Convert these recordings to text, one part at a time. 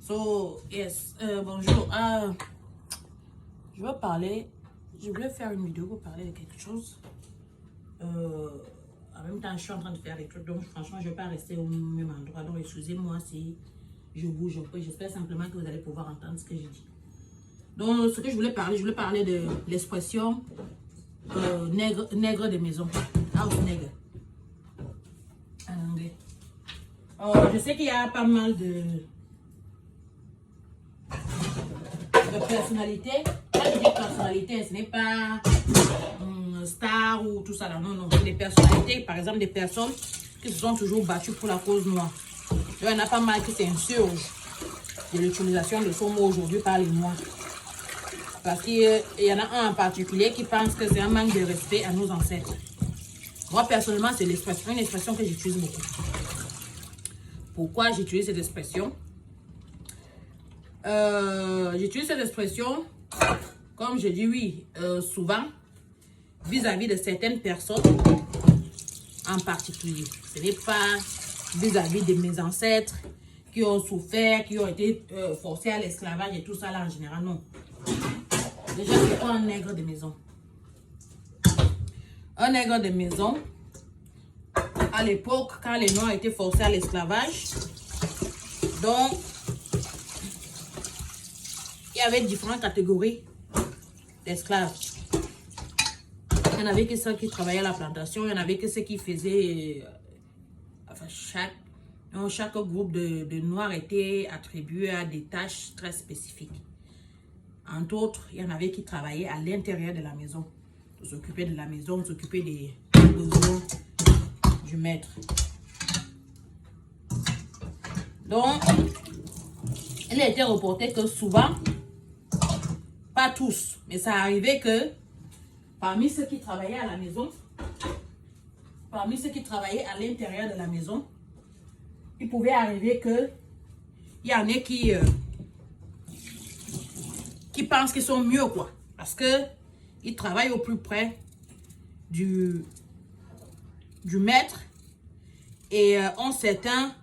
So, yes, bonjour. Je voulais faire une vidéo pour parler de quelque chose. En même temps, je suis en train de faire des trucs, donc franchement, je ne vais pas rester au même endroit. Donc, excusez-moi si je bouge un peu. J'espère simplement que vous allez pouvoir entendre ce que je dis. Donc, ce que je voulais parler de l'expression nègre de maison. House nègre. En anglais. Je sais qu'il y a pas mal de personnalités. Quand je dis personnalité, ce n'est pas star ou tout ça là. Non, non. Des personnalités, par exemple, des personnes qui se sont toujours battues pour la cause noire. Il y en a pas mal qui s'insurgent de l'utilisation de ce mot aujourd'hui par les noirs. Parce qu'il y en a un en particulier qui pense que c'est un manque de respect à nos ancêtres. Moi, personnellement, c'est une expression que j'utilise beaucoup. Pourquoi j'utilise cette expression? J'utilise cette expression, comme je dis, oui, souvent, vis-à-vis de certaines personnes en particulier. Ce n'est pas vis-à-vis de mes ancêtres qui ont souffert, qui ont été forcés à l'esclavage et tout ça là en général, non. Déjà, c'est quoi un nègre de maison? Un nègre de maison, à l'époque, quand les Noirs étaient forcés à l'esclavage, donc, il y avait différentes catégories d'esclaves. Il y en avait que ceux qui travaillaient à la plantation, il y en avait que ceux qui faisaient... chaque groupe de Noirs était attribué à des tâches très spécifiques. Entre autres, il y en avait qui travaillaient à l'intérieur de la maison. S'occuper de la maison, s'occuper des besoins du maître. Donc, il a été reporté que souvent, pas tous, mais ça arrivait que parmi ceux qui travaillaient à la maison, parmi ceux qui travaillaient à l'intérieur de la maison, il pouvait arriver que il y en ait qui pensent qu'ils sont mieux, quoi. Parce que ils travaillent au plus près du maître et ont certains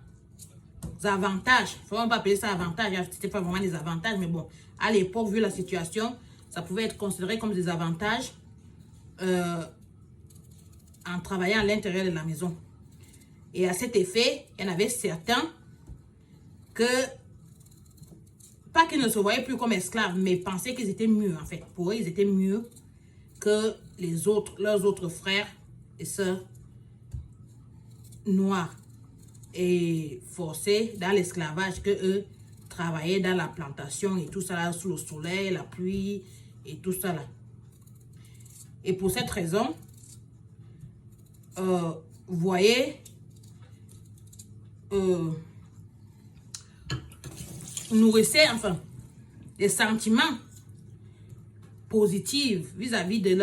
avantages. Il ne faut pas appeler ça avantage, c'était pas vraiment des avantages, mais bon, à l'époque, vu la situation, ça pouvait être considéré comme des avantages en travaillant à l'intérieur de la maison. Et à cet effet, il y en avait certains que, pas qu'ils ne se voyaient plus comme esclaves, mais pensaient qu'ils étaient mieux, en fait. Pour eux, ils étaient mieux que leurs autres frères et sœurs noirs et forcés dans l'esclavage, que eux travaillaient dans la plantation et tout ça là, sous le soleil, la pluie et tout ça là. Et pour cette raison, vous voyez, nourrissaient enfin des sentiments positifs vis-à-vis de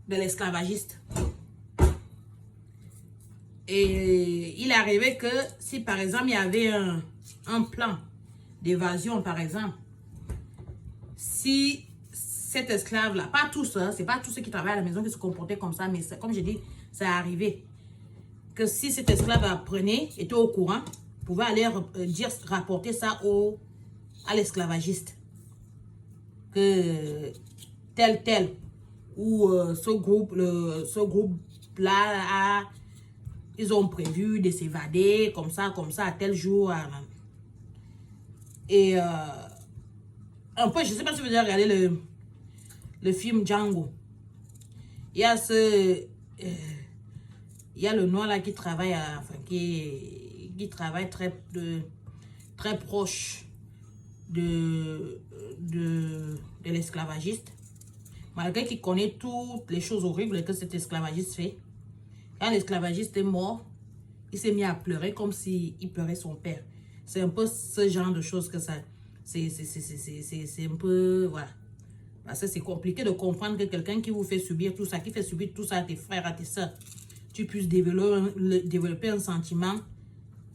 l'esclavagiste. Et il arrivait que si par exemple il y avait un plan d'évasion par exemple, si cet esclave là, pas tous, hein, c'est pas tous ceux qui travaillent à la maison qui se comportaient comme ça, mais comme je dis, ça arrivait que si cet esclave apprenait, était au courant, pouvait aller rapporter ça à l'esclavagiste que tel ou ce groupe là ils ont prévu de s'évader comme ça à tel jour. Et un peu, je ne sais pas si vous avez regardé le film Django. Il y a il y a le noir là qui travaille qui travaille très proche de l'esclavagiste, malgré qu'il connaît toutes les choses horribles que cet esclavagiste fait. Quand l'esclavagiste est mort, il s'est mis à pleurer comme s'il pleurait son père. C'est un peu ce genre de choses que ça... C'est un peu... Voilà. Parce que c'est compliqué de comprendre que quelqu'un qui vous fait subir tout ça, qui fait subir tout ça à tes frères, à tes soeurs, tu puisses développer un sentiment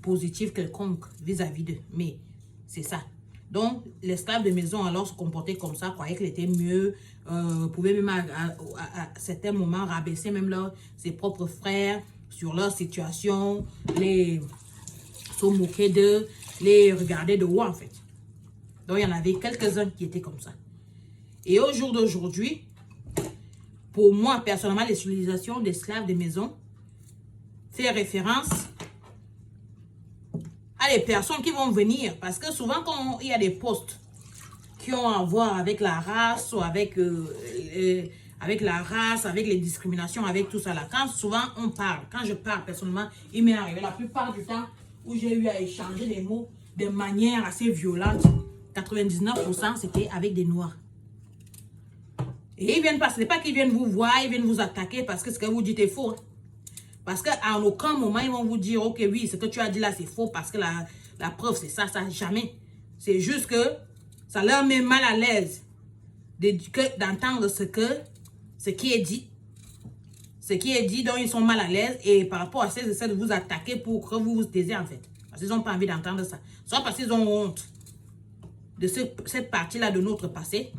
positif quelconque vis-à-vis d'eux. Mais c'est ça. Donc, l'esclave de maison alors se comportait comme ça, croyait qu'il était mieux, pouvait même à certains moments rabaisser même ses propres frères sur leur situation, se moquaient d'eux, les regardaient de haut en fait. Donc il y en avait quelques-uns qui étaient comme ça. Et au jour d'aujourd'hui, pour moi personnellement, l'utilisation d'esclaves de maison fait référence à les personnes qui vont venir. Parce que souvent quand il y a des postes qui ont à voir avec la race ou avec avec les discriminations, avec tout ça là. Quand souvent on parle, quand je parle personnellement, il m'est arrivé la plupart du temps où j'ai eu à échanger des mots de manière assez violente. 99% c'était avec des noirs. Et ils viennent pas, ce n'est pas qu'ils viennent vous voir, ils viennent vous attaquer parce que ce que vous dites est faux. Parce qu'à aucun moment ils vont vous dire, ok oui, ce que tu as dit là c'est faux parce que la preuve c'est ça, jamais. C'est juste que ça leur met mal à l'aise d'entendre ce qui est dit. Ce qui est dit, donc ils sont mal à l'aise et par rapport à ça, ils essaient de vous attaquer pour que vous vous taisiez en fait. Parce qu'ils n'ont pas envie d'entendre ça. Soit parce qu'ils ont honte de cette partie-là de notre passé.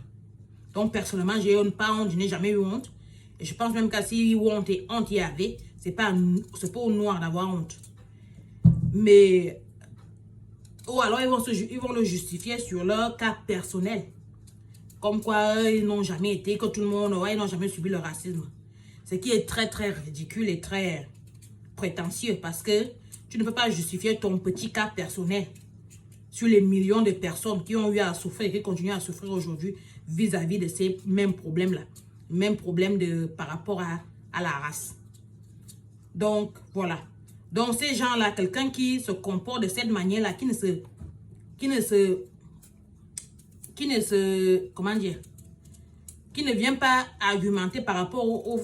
Donc personnellement, je n'ai pas honte, je n'ai jamais eu honte. Et je pense même qu'à si honte et honte y avait, c'est pas aux noirs d'avoir honte. Mais, ou alors ils vont le justifier sur leur cas personnel. Comme quoi ils n'ont jamais été, que tout le monde, ils n'ont jamais subi le racisme. Ce qui est très très ridicule et très prétentieux parce que tu ne peux pas justifier ton petit cas personnel sur les millions de personnes qui ont eu à souffrir et qui continuent à souffrir aujourd'hui vis-à-vis de ces mêmes problèmes-là. Même problème par rapport à la race. Donc, voilà. Donc, ces gens-là, quelqu'un qui se comporte de cette manière-là, qui ne vient pas argumenter par rapport au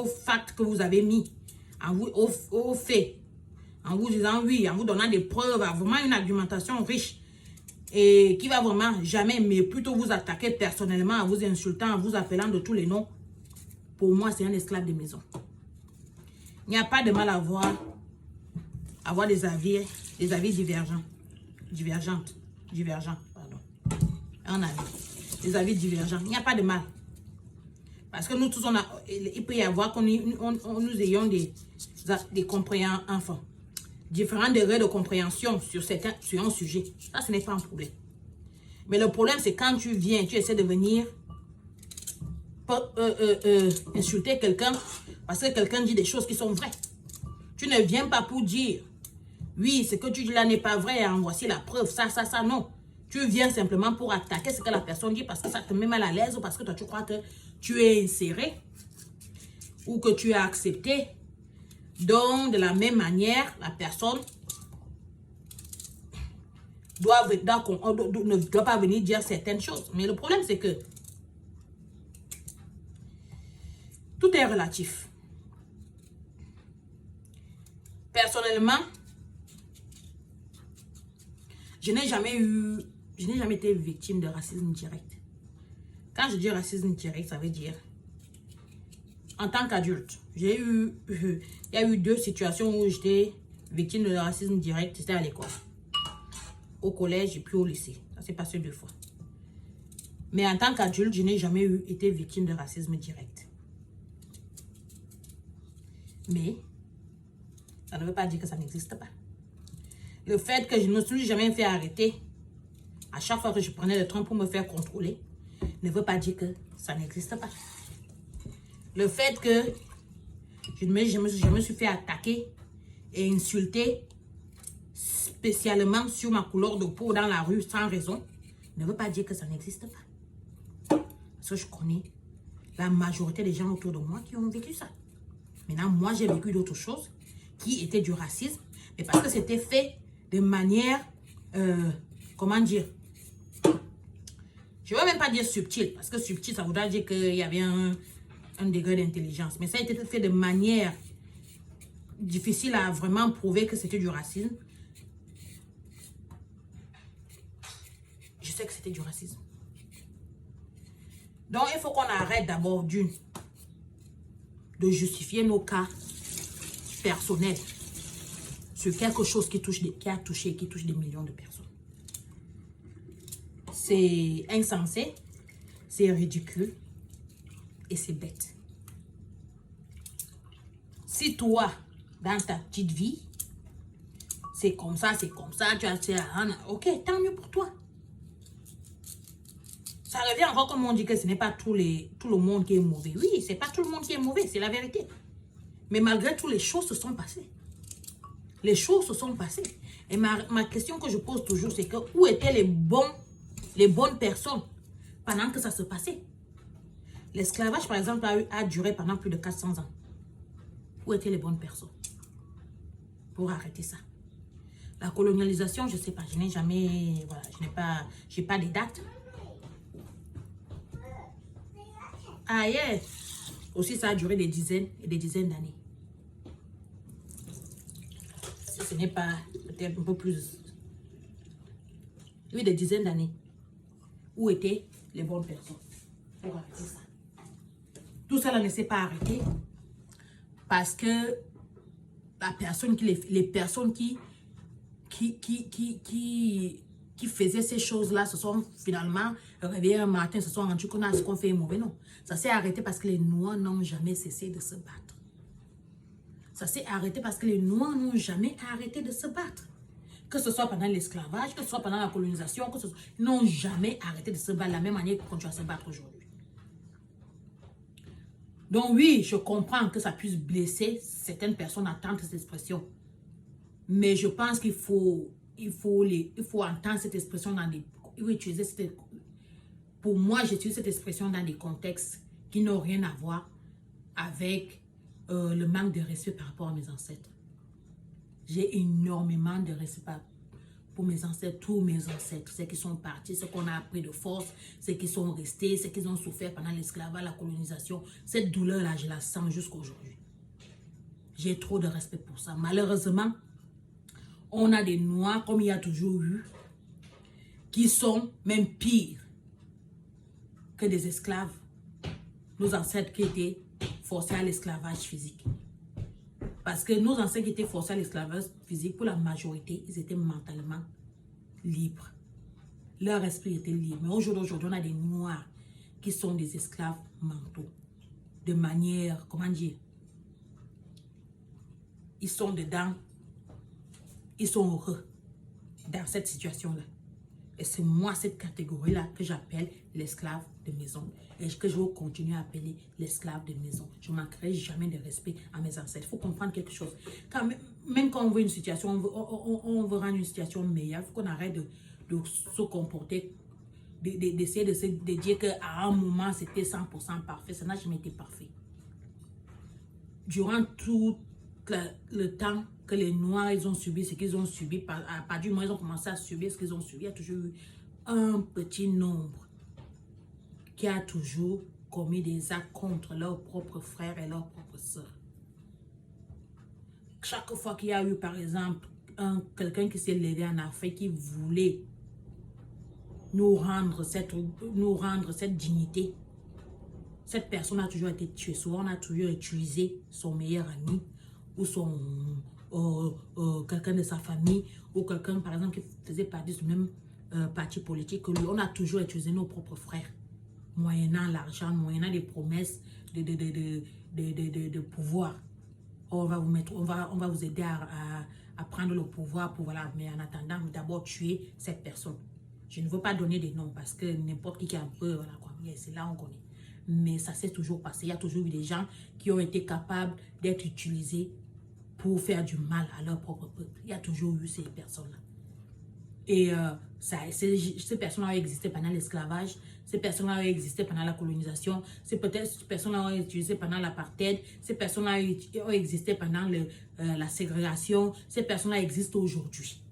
fact que vous avez mis, au fait, en vous disant oui, en vous donnant des preuves, vraiment une argumentation riche et qui va vraiment jamais, mais plutôt vous attaquer personnellement, en vous insultant, en vous appelant de tous les noms. Pour moi, c'est un esclave de maison. Il n'y a pas de mal à avoir des avis divergents, pardon. Un avis. Des avis divergents. Il n'y a pas de mal. Parce que nous tous, il peut y avoir que nous ayons des compréhensions, enfin, différents degrés de compréhension sur un sujet. Ça, ce n'est pas un problème. Mais le problème, c'est quand tu viens, tu essaies de venir insulter quelqu'un parce que quelqu'un dit des choses qui sont vraies. Tu ne viens pas pour dire, oui, ce que tu dis là n'est pas vrai, hein, voici la preuve, ça, non. Tu viens simplement pour attaquer ce que la personne dit parce que ça te met mal à l'aise ou parce que toi, tu crois que tu es inséré ou que tu as accepté. Donc, de la même manière, la personne ne doit pas venir dire certaines choses. Mais le problème, c'est que tout est relatif. Personnellement, je n'ai jamais été victime de racisme direct. Quand je dis racisme direct, ça veut dire en tant qu'adulte, il y a eu 2 situations où j'étais victime de racisme direct. C'était à l'école, au collège et puis au lycée. Ça s'est passé 2 fois. Mais en tant qu'adulte, je n'ai jamais été victime de racisme direct. Mais ça ne veut pas dire que ça n'existe pas. Le fait que je ne me suis jamais fait arrêter à chaque fois que je prenais le train pour me faire contrôler ne veut pas dire que ça n'existe pas. Le fait que je me suis fait attaquer et insulter spécialement sur ma couleur de peau dans la rue sans raison ne veut pas dire que ça n'existe pas. Parce que je connais la majorité des gens autour de moi qui ont vécu ça. Maintenant, moi, j'ai vécu d'autres choses qui étaient du racisme, mais parce que c'était fait de manière, comment dire, je ne veux même pas dire subtil, parce que subtil, ça voudrait dire qu'il y avait un degré d'intelligence, mais ça a été fait de manière difficile à vraiment prouver que c'était du racisme. Je sais que c'était du racisme. Donc, il faut qu'on arrête d'abord de justifier nos cas personnels sur quelque chose qui touche des millions de personnes. C'est insensé, c'est ridicule et c'est bête. Si toi, dans ta petite vie, c'est comme ça, tu as... Ok, tant mieux pour toi. Ça revient encore comme on dit que ce n'est pas tout le monde qui est mauvais. Oui, c'est pas tout le monde qui est mauvais, c'est la vérité. Mais malgré tout, les choses se sont passées. Les choses se sont passées. Et ma question que je pose toujours, c'est que où étaient les bonnes personnes pendant que ça se passait? L'esclavage, par exemple, a duré pendant plus de 400 ans. Où étaient les bonnes personnes pour arrêter ça? La colonialisation, je ne sais pas, je n'ai jamais, voilà, je n'ai pas de dates. Ah, yes. Aussi, ça a duré des dizaines et des dizaines d'années. Si ce n'est pas peut-être un peu plus. Oui, des dizaines d'années. Où étaient les bonnes personnes pour arrêter ça? Tout ça ne s'est pas arrêté parce que la personne les personnes qui faisaient ces choses-là se sont finalement réveillés un matin, se sont rendus compte de ce qu'on fait mauvais. Non, ça s'est arrêté parce que les Noirs n'ont jamais cessé de se battre. Ça s'est arrêté parce que les Noirs n'ont jamais arrêté de se battre. Que ce soit pendant l'esclavage, que ce soit pendant la colonisation, ils n'ont jamais arrêté de se battre de la même manière qu'ils continuent à se battre aujourd'hui. Donc oui, je comprends que ça puisse blesser certaines personnes à entendre cette expression. Mais je pense qu'il faut entendre cette expression dans des... Il faut utiliser pour moi, j'utilise cette expression dans des contextes qui n'ont rien à voir avec le manque de respect par rapport à mes ancêtres. J'ai énormément de respect pour mes ancêtres, tous mes ancêtres, ceux qui sont partis, ceux qu'on a appris de force, ceux qui sont restés, ceux qui ont souffert pendant l'esclavage, la colonisation. Cette douleur-là, je la sens jusqu'à aujourd'hui. J'ai trop de respect pour ça. Malheureusement, on a des Noirs, comme il y a toujours eu, qui sont même pires que des esclaves. Nos ancêtres qui étaient forcés à l'esclavage physique. Parce que nos ancêtres qui étaient forcés à l'esclavage physique, pour la majorité, ils étaient mentalement libres. Leur esprit était libre. Mais aujourd'hui, on a des Noirs qui sont des esclaves mentaux. De manière, comment dire, ils sont dedans, ils sont heureux dans cette situation-là. Et c'est moi, cette catégorie-là, que j'appelle l'esclave de maison. Et que je vais continuer à appeler l'esclave de maison. Je ne manquerai jamais de respect à mes ancêtres. Il faut comprendre quelque chose. Même quand on veut une situation, on veut rendre une situation meilleure, il faut qu'on arrête de se comporter, d'essayer de dire qu'à un moment, c'était 100% parfait. Ça n'a jamais été parfait. Durant tout le temps que les Noirs, ils ont subi ce qu'ils ont subi, à partir du moment où ils ont commencé à subir ce qu'ils ont subi, il y a toujours eu un petit nombre qui a toujours commis des actes contre leurs propres frères et leurs propres sœurs. Chaque fois qu'il y a eu, par exemple, quelqu'un qui s'est levé en Afrique qui voulait nous rendre cette dignité, cette personne a toujours été tuée. Souvent, on a toujours utilisé son meilleur ami ou quelqu'un de sa famille ou quelqu'un, par exemple, qui faisait partie du même parti politique que lui. On a toujours utilisé nos propres frères, moyennant l'argent, moyennant des promesses de pouvoir. On va vous aider à prendre le pouvoir pour, voilà, mais en attendant, d'abord tuer cette personne. Je ne veux pas donner des noms parce que n'importe qui est un peu, voilà quoi, c'est là on connaît. Mais ça s'est toujours passé. Il y a toujours eu des gens qui ont été capables d'être utilisés pour faire du mal à leur propre peuple. Il y a toujours eu ces personnes-là. Et ces personnes-là ont existé pendant l'esclavage, ces personnes-là ont existé pendant la colonisation, ces personnes-là ont existé pendant l'apartheid, ces personnes-là ont existé pendant la ségrégation, ces personnes-là existent aujourd'hui.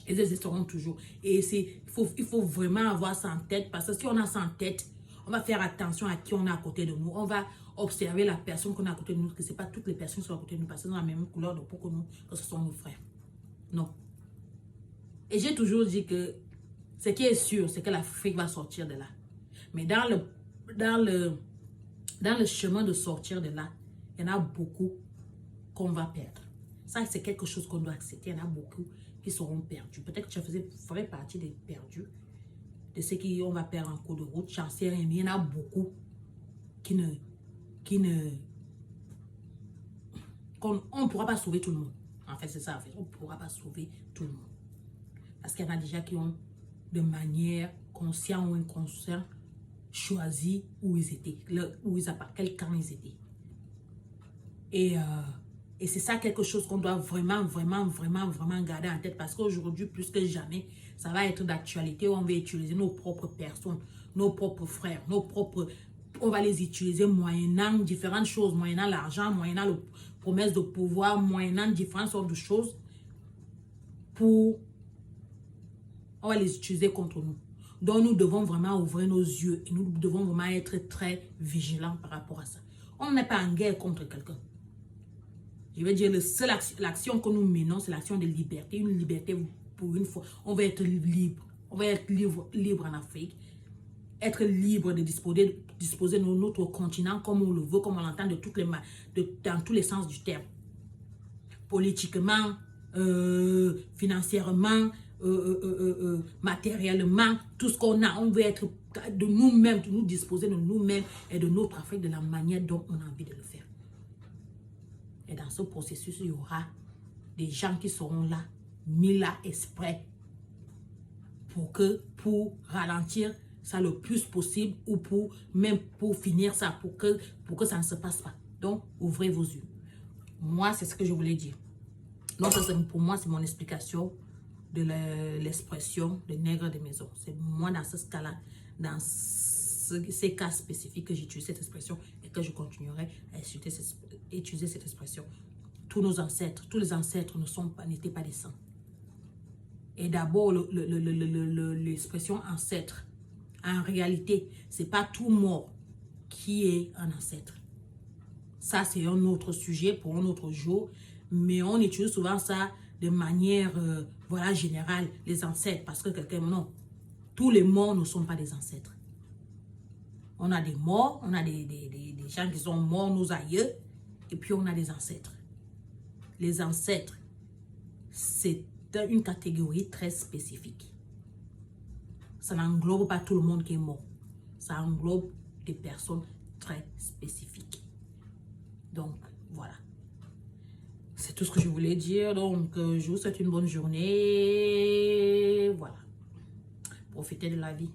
Elles existeront toujours. Et il faut vraiment avoir ça en tête, parce que si on a ça en tête, on va faire attention à qui on a à côté de nous. On va observer la personne qu'on a à côté de nous, que ce n'est pas toutes les personnes qui sont à côté de nous, parce qu'elles ont la même couleur de peau que nous, que ce sont nos frères. Non. Et j'ai toujours dit que ce qui est sûr, c'est que l'Afrique va sortir de là. Mais dans le chemin de sortir de là, il y en a beaucoup qu'on va perdre. Ça, c'est quelque chose qu'on doit accepter. Il y en a beaucoup qui seront perdus. Peut-être que je ferais partie des perdus, de ceux qui on va perdre en cours de route. J'en sais rien, mais il y en a beaucoup on ne pourra pas sauver tout le monde. En fait, c'est ça. En fait, on ne pourra pas sauver tout le monde. Parce qu'il y en a déjà qui ont, de manière consciente ou inconsciente, choisi où ils étaient, quel camp ils étaient. Et c'est ça quelque chose qu'on doit vraiment garder en tête. Parce qu'aujourd'hui, plus que jamais, ça va être d'actualité. On va utiliser nos propres personnes, nos propres frères, on va les utiliser moyennant différentes choses, moyennant l'argent, moyennant la promesse de pouvoir, moyennant différentes sortes de choses. On va les utiliser contre nous. Donc, nous devons vraiment ouvrir nos yeux et nous devons vraiment être très vigilants par rapport à ça. On n'est pas en guerre contre quelqu'un. Je veux dire, l'action que nous menons, c'est l'action de liberté. Une liberté pour une fois. On va être libre. On va être libre en Afrique. Être libre de disposer de notre continent comme on le veut, comme on l'entend dans tous les sens du terme. Politiquement, financièrement, matériellement, tout ce qu'on a, on veut être de nous-mêmes, nous disposer de nous-mêmes et de notre Afrique de la manière dont on a envie de le faire. Et dans ce processus, il y aura des gens qui seront là, mis là exprès pour ralentir ça le plus possible ou pour finir ça, pour que ça ne se passe pas. Donc, ouvrez vos yeux. Moi, c'est ce que je voulais dire. Donc, pour moi, c'est mon explication de l'expression de nègre de maison. C'est moi dans ce cas-là, dans ces cas spécifiques que j'utilise cette expression et que je continuerai à utiliser cette expression. Tous nos ancêtres, tous les ancêtres n'étaient pas des saints. Et d'abord, l'expression ancêtre, en réalité, ce n'est pas tout mort qui est un ancêtre. Ça, c'est un autre sujet pour un autre jour, mais on utilise souvent ça de manière générale, les ancêtres, parce que non, tous les morts ne sont pas des ancêtres. On a des morts, on a des gens qui sont morts, nos aïeux, et puis on a des ancêtres. Les ancêtres, c'est une catégorie très spécifique. Ça n'englobe pas tout le monde qui est mort. Ça englobe des personnes très spécifiques. Donc, voilà. C'est tout ce que je voulais dire. Donc, je vous souhaite une bonne journée. Voilà. Profitez de la vie.